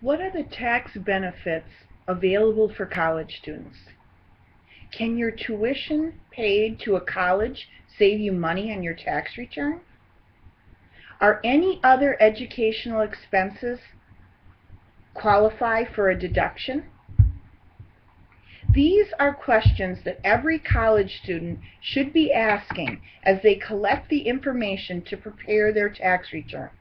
What are the tax benefits available for college students? Can your tuition paid to a college save you money on your tax return? Are any other educational expenses qualify for a deduction? These are questions that every college student should be asking as they collect the information to prepare their tax return.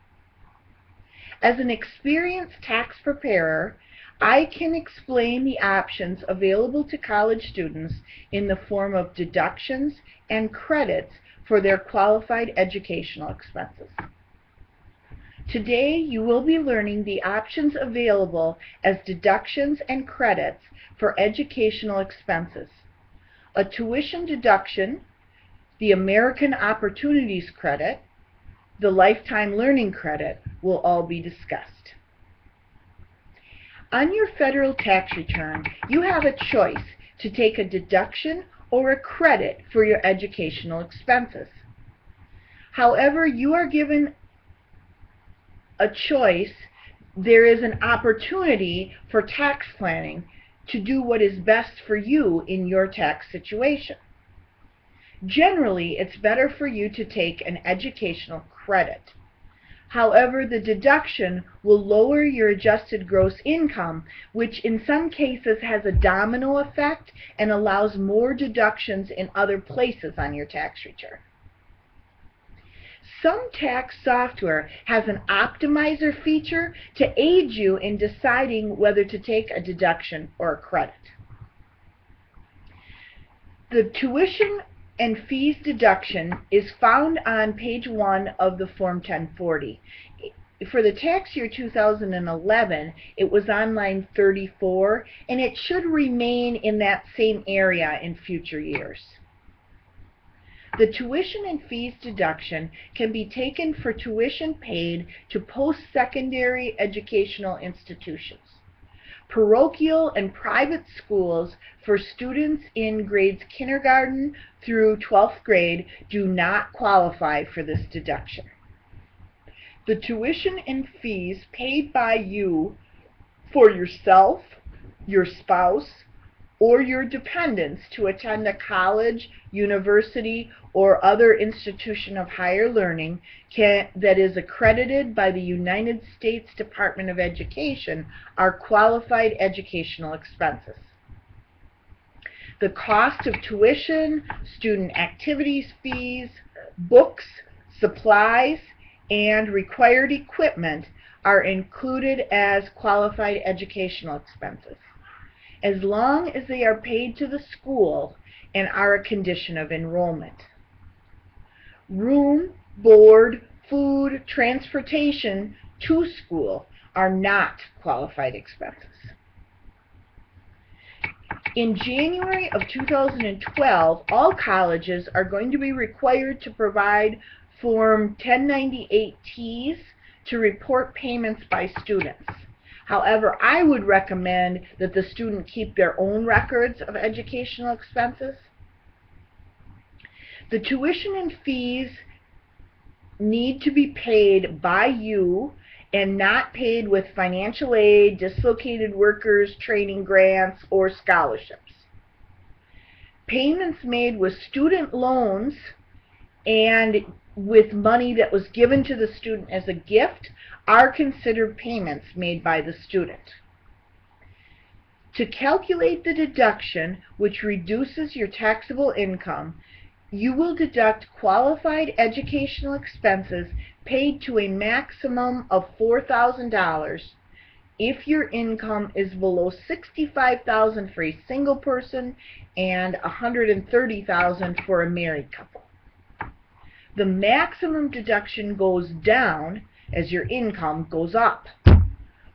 As an experienced tax preparer, I can explain the options available to college students in the form of deductions and credits for their qualified educational expenses. Today, you will be learning the options available as deductions and credits for educational expenses. A tuition deduction, the American Opportunities Credit, the Lifetime Learning Credit will all be discussed. On your federal tax return, you have a choice to take a deduction or a credit for your educational expenses. However, you are given a choice. There is an opportunity for tax planning to do what is best for you in your tax situation. Generally, it's better for you to take an educational credit. However, the deduction will lower your adjusted gross income, which in some cases has a domino effect and allows more deductions in other places on your tax return. Some tax software has an optimizer feature to aid you in deciding whether to take a deduction or a credit. The tuition and fees deduction is found on page 1 of the Form 1040. For the tax year 2011, it was on line 34, and it should remain in that same area in future years. The tuition and fees deduction can be taken for tuition paid to post-secondary educational institutions. Parochial and private schools for students in grades kindergarten through 12th grade do not qualify for this deduction. The tuition and fees paid by you for yourself, your spouse, or your dependents to attend a college, university, or other institution of higher learning that is accredited by the United States Department of Education are qualified educational expenses. The cost of tuition, student activities fees, books, supplies, and required equipment are included as qualified educational expenses, as long as they are paid to the school and are a condition of enrollment. Room, board, food, transportation to school are not qualified expenses. In January of 2012, all colleges are going to be required to provide Form 1098-Ts to report payments by students. However, I would recommend that the student keep their own records of educational expenses. The tuition and fees need to be paid by you and not paid with financial aid, dislocated workers, training grants, or scholarships. Payments made with student loans and with money that was given to the student as a gift are considered payments made by the student. To calculate the deduction, which reduces your taxable income, you will deduct qualified educational expenses paid to a maximum of $4,000 if your income is below $65,000 for a single person and $130,000 for a married couple. The maximum deduction goes down as your income goes up.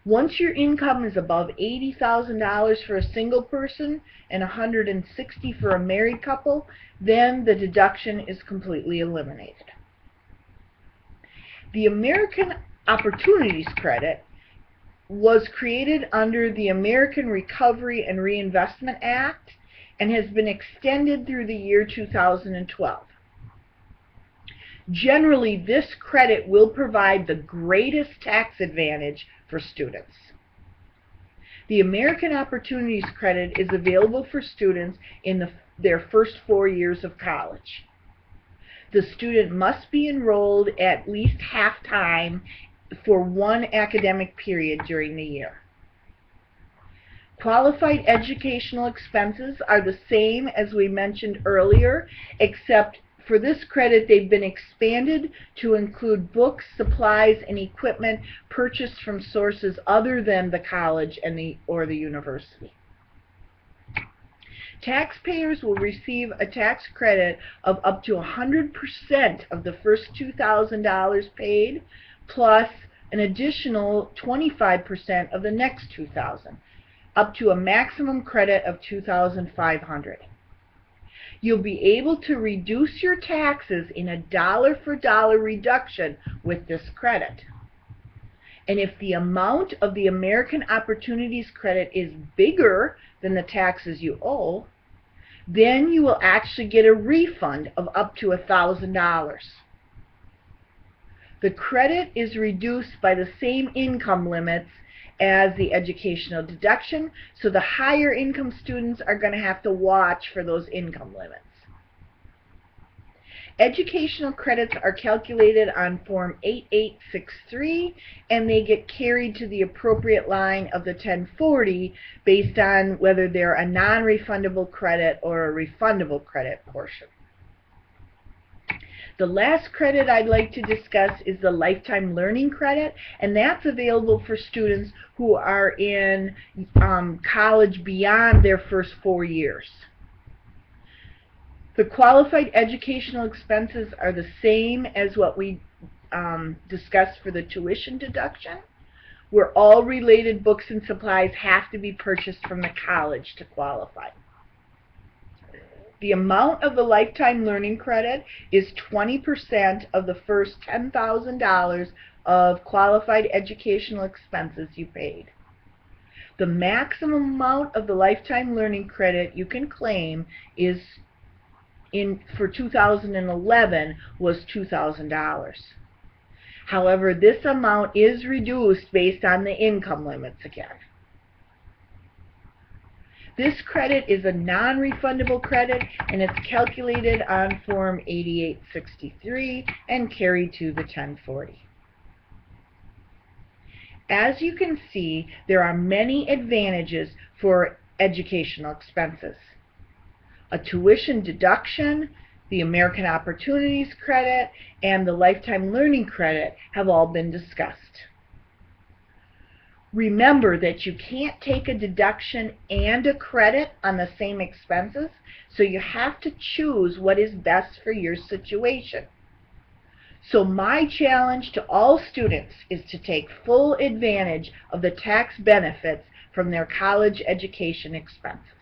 Once your income is above $80,000 for a single person and $160,000 for a married couple, then the deduction is completely eliminated. The American Opportunities Credit was created under the American Recovery and Reinvestment Act and has been extended through the year 2012. Generally, this credit will provide the greatest tax advantage for students. The American Opportunities Credit is available for students in their first 4 years of college. The student must be enrolled at least half-time for one academic period during the year. Qualified educational expenses are the same as we mentioned earlier, except for this credit they've been expanded to include books, supplies, and equipment purchased from sources other than the college and or the university. Taxpayers will receive a tax credit of up to 100% of the first $2,000 paid, plus an additional 25% of the next $2,000, up to a maximum credit of $2,500. You'll be able to reduce your taxes in a dollar-for-dollar reduction with this credit. And if the amount of the American Opportunities Credit is bigger than the taxes you owe, then you will actually get a refund of up to $1,000. The credit is reduced by the same income limits as the educational deduction, so the higher income students are going to have to watch for those income limits. Educational credits are calculated on Form 8863, and they get carried to the appropriate line of the 1040 based on whether they're a non-refundable credit or a refundable credit portion. The last credit I'd like to discuss is the Lifetime Learning Credit, and that's available for students who are in college beyond their first 4 years. The qualified educational expenses are the same as what we discussed for the tuition deduction, where all related books and supplies have to be purchased from the college to qualify. The amount of the Lifetime Learning Credit is 20% of the first $10,000 of qualified educational expenses you paid. The maximum amount of the Lifetime Learning Credit you can claim is for 2011 was $2,000. However, this amount is reduced based on the income limits again. This credit is a non-refundable credit, and it's calculated on Form 8863 and carried to the 1040. As you can see, there are many advantages for educational expenses. A tuition deduction, the American Opportunities Credit, and the Lifetime Learning Credit have all been discussed. Remember that you can't take a deduction and a credit on the same expenses, so you have to choose what is best for your situation. So my challenge to all students is to take full advantage of the tax benefits from their college education expenses.